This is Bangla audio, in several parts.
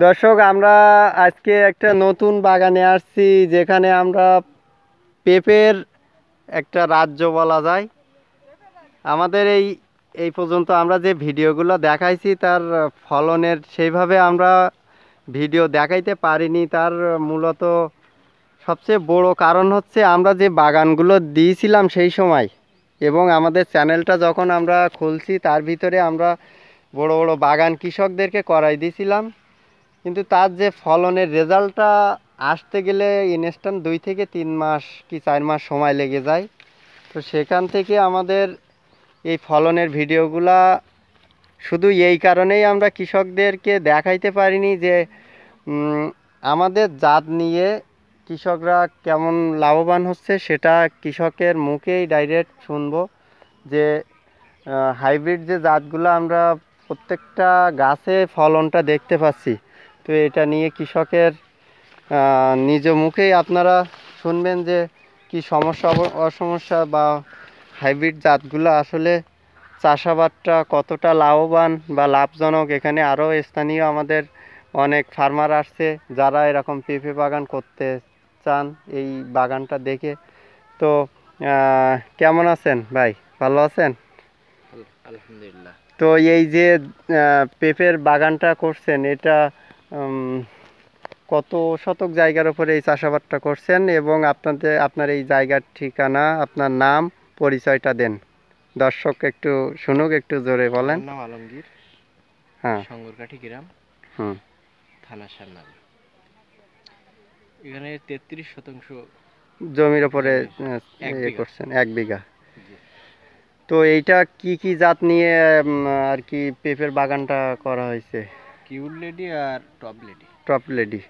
দর্শক, আমরা আজকে একটা নতুন বাগানে আসছি, যেখানে আমরা পেঁপের একটা রাজ্য বলা যায়। আমাদের এই পর্যন্ত আমরা যে ভিডিওগুলো দেখাইছি তার ফলনের সেইভাবে আমরা ভিডিও দেখাইতে পারিনি। তার মূলত সবচেয়ে বড় কারণ হচ্ছে আমরা যে বাগানগুলো দিয়েছিলাম সেই সময়, এবং আমাদের চ্যানেলটা যখন আমরা খুলছি তার ভিতরে আমরা বড় বড় বাগান কৃষকদেরকে করাই দিয়েছিলাম, কিন্তু তার যে ফলনের রেজাল্টটা আসতে গেলে ইনস্ট্যান্ট 2 থেকে 3 মাস কি 4 মাস সময় লেগে যায়। তো সেখান থেকে আমাদের এই ফলনের ভিডিওগুলা শুধু এই কারণেই আমরা কৃষকদেরকে দেখাইতে পারিনি যে আমাদের জাত নিয়ে কৃষকরা কেমন লাভবান হচ্ছে, সেটা কৃষকের মুখেই ডাইরেক্ট শুনবো। যে হাইব্রিড যে জাতগুলো আমরা প্রত্যেকটা গাছে ফলনটা দেখতে পাচ্ছি, তো এটা নিয়ে কৃষকের নিজ মুখেই আপনারা শুনবেন যে কি সমস্যা অসমস্যা, বা হাইব্রিড জাতগুলো আসলে চাষাবাদটা কতটা লাভবান বা লাভজনক। এখানে আরও স্থানীয় আমাদের অনেক ফার্মার আসছে যারা এরকম পেঁপে বাগান করতে চান এই বাগানটা দেখে। তো কেমন আছেন ভাই, ভালো আছেন? আলহামদুলিল্লাহ। তো এই যে পেঁপের বাগানটা করছেন, এটা কত শতক জায়গার উপরে এই চাষাবাদটা করছেন, এবং আপনার এই জায়গার ঠিকানা, আপনার নাম, পরিচয়টা দেন, দর্শক একটু শুনুক, একটু জোরে বলেন। নাম আলমগীর, হ্যাঁ, সঙ্গরকাঠি গ্রাম, থানা সান্নাল। এখানে 33% জমির উপরে করছেন, 1 বিঘা। তো এইটা কি কি জাত নিয়ে আর কি পেঁপের বাগানটা করা হয়েছে? কিউল লেডি আর টপ লেডি।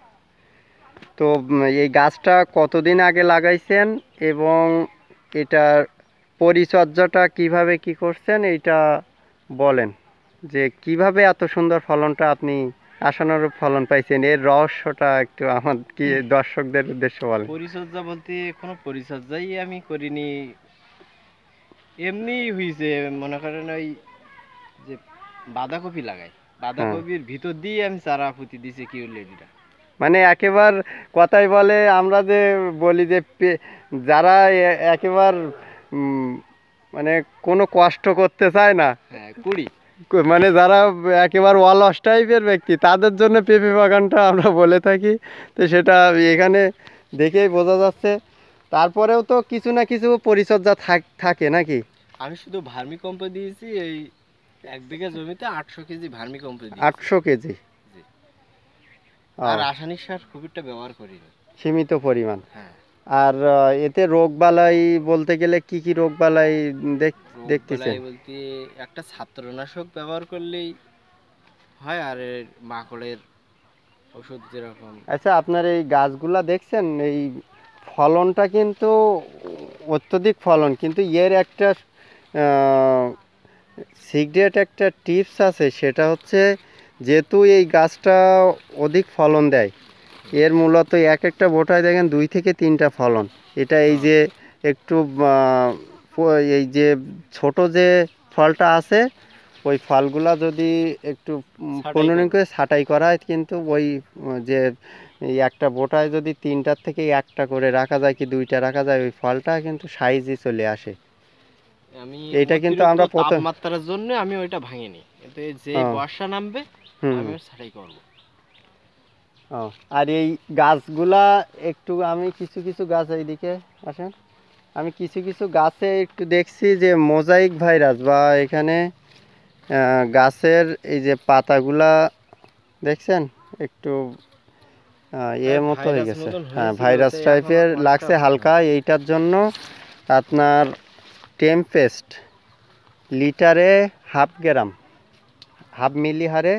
তো এই গাছটা কতদিন আগে লাগাইছেন, এবং এটার পরিচর্যাটা কিভাবে কি করছেন এইটা বলেন, যে কিভাবে এত সুন্দর ফলনটা আপনি আশানুরূপ ফলন পাইছেন, এর রহস্যটা একটু আমার কি দর্শকদের উদ্দেশ্যে বলেন। পরিচর্যা বলতে কোনো পরিচর্যাই আমি করিনি, এমনি হয়েছে। মনে করেন ওই যে বাঁধাকপি লাগাই, বাঁধাকপির ভিতর দিয়ে আমি চারা পুঁতি দিয়েছি কিউল লেডিটা। মানে একেবার কথাই বলে, আমরা যে বলি যে যারা একেবার মানে কোনো কষ্ট করতে চায় না, হ্যাঁ, মানে যারা একেবারে অলস টাইপের ব্যক্তি, তাদের জন্য পেঁপে বাগানটা আমরা বলে থাকি। তো সেটা এখানে দেখেই বোঝা যাচ্ছে। তারপরেও তো কিছু না কিছু পরিচর্যা থাকে নাকি? আমি শুধু ভার্মি কম্পোস্ট দিয়েছি, এই 1 বিঘা জমিতে 800 কেজি ভার্মি কম্পোস্ট দিয়েছি। 800 কেজি? আর রাসায়নিক সার খুব একটা ব্যবহার করিনি, সীমিত পরিমাণ। হ্যাঁ। আর এতে রোগবালাই বলতে গেলে কি কি রোগবালাই দেখতেছেন? বলতে একটা ছত্রনাশক ব্যবহার করলেই হয়, আর মাকড়ের ওষুধ যেরকম। আচ্ছা, আপনার এই গাছগুলা দেখছেন, এই ফলনটা কিন্তু অত্যধিক ফলন, কিন্তু এর একটা সিক্রেট একটা টিপস আছে, সেটা হচ্ছে যেহেতু এই গাছটা অধিক ফলন দেয়, এর মূলত এক একটা বোটায় দেখেন 2 থেকে 3টা ফলন। এটা এই যে একটু এই যে ছোট যে ফলটা আছে, ওই ফলগুলা যদি একটু পনেরো করে ছাঁটাই করা হয়, কিন্তু ওই যে এই একটা বোটায় যদি 3টার থেকে 1টা করে রাখা যায় কি 2টা রাখা যায়, ওই ফলটা কিন্তু সাইজে চলে আসে। এইটা কিন্তু আমরা তাপমাত্রার জন্য আমি ওইটা ভাঙিনি, কিন্তু যে বর্ষা নামবে আমি ছাঁটাই করব। আর এই গাছগুলা একটু আমি কিছু কিছু গাছ, এইদিকে আসেন, আমি কিছু কিছু গাছে একটু দেখছি যে মোজাইক ভাইরাস, বা এখানে গাছের এই যে পাতাগুলা দেখছেন একটু এর মতো হয়ে গেছে, হ্যাঁ ভাইরাস টাইপের লাগছে হালকা। এইটার জন্য আপনার টেম্পেস্ট লিটারে 1/2 গ্রাম, 1/2 মিলি হারে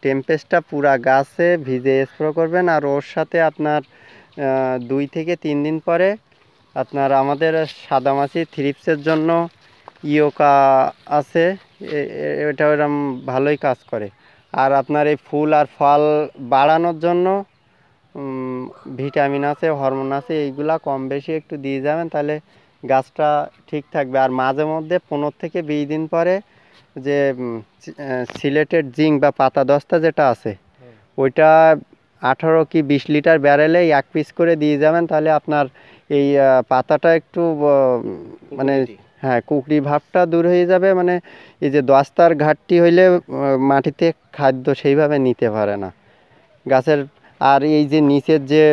টেম্পেস্টটা পুরা গাছে ভিজে স্প্রে করবেন। আর ওর সাথে আপনার 2 থেকে 3 দিন পরে আপনার আমাদের সাদামাছি থ্রিপসের জন্য ইয়োকা আছে, এটা এরকম ভালোই কাজ করে। আর আপনার এই ফুল আর ফল বাড়ানোর জন্য ভিটামিন আছে, হরমোন আছে, এইগুলা কম বেশি একটু দিয়ে যাবেন, তাহলে গাছটা ঠিক থাকবে। আর মাঝে মধ্যে 15 থেকে 20 দিন পরে যে সিলেটেড জিঙ্ক বা পাতা দস্তা যেটা আছে, ওইটা 18 কি 20 লিটার ব্যারেলে 1 পিস করে দিয়ে যাবেন, তাহলে আপনার এই পাতাটা একটু মানে হ্যাঁ কুকড়ি ভাবটা দূর হয়ে যাবে। মানে এই যে দস্তার ঘাটতি হইলে মাটিতে খাদ্য সেইভাবে নিতে পারে না গাছের। আর এই যে নিচের যে